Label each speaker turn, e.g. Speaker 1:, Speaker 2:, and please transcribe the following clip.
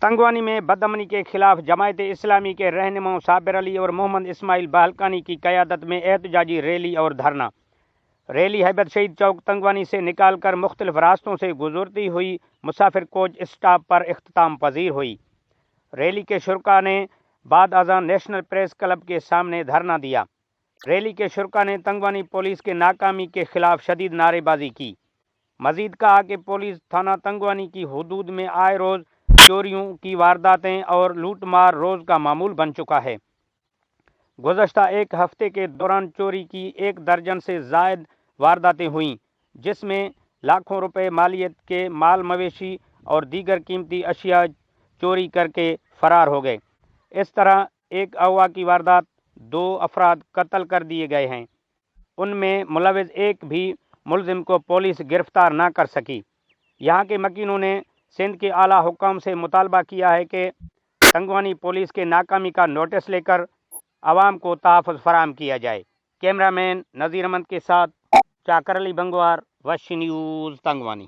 Speaker 1: تنگوانی میں بدامنی کے خلاف جماعت اسلامی کے رہنماؤں صابر علی اور محمد اسماعیل بہلکانی کی قیادت میں احتجاجی ریلی اور دھرنا۔ ریلی ہیبت شہید چوک تنگوانی سے نکال کر مختلف راستوں سے گزرتی ہوئی مسافر کوچ اسٹاپ پر اختتام پذیر ہوئی۔ ریلی کے شرکاء نے بعد ازاں نیشنل پریس کلب کے سامنے دھرنا دیا۔ ریلی کے شرکاء نے تنگوانی پولیس کے ناکامی کے خلاف شدید نعرے بازی کی۔ مزید کہا کہ پولیس تھانہ تنگوانی کی حدود میں آئے روز چوریوں کی وارداتیں اور لوٹ مار روز کا معمول بن چکا ہے۔ گزشتہ ایک ہفتے کے دوران چوری کی 1 درجن سے زائد وارداتیں ہوئیں، جس میں لاکھوں روپے مالیت کے مال مویشی اور دیگر قیمتی اشیاء چوری کر کے فرار ہو گئے۔ اس طرح ایک اغوا کی واردات 2 افراد قتل کر دیے گئے ہیں۔ ان میں ملوث ایک بھی ملزم کو پولیس گرفتار نہ کر سکی۔ یہاں کے مکینوں نے سندھ کے اعلیٰ حکام سے مطالبہ کیا ہے کہ تنگوانی پولیس کے ناکامی کا نوٹس لے کر عوام کو تحفظ فراہم کیا جائے۔ کیمرہ مین نذیر احمد کے ساتھ چاکر علی بنگوار، وش نیوز تنگوانی۔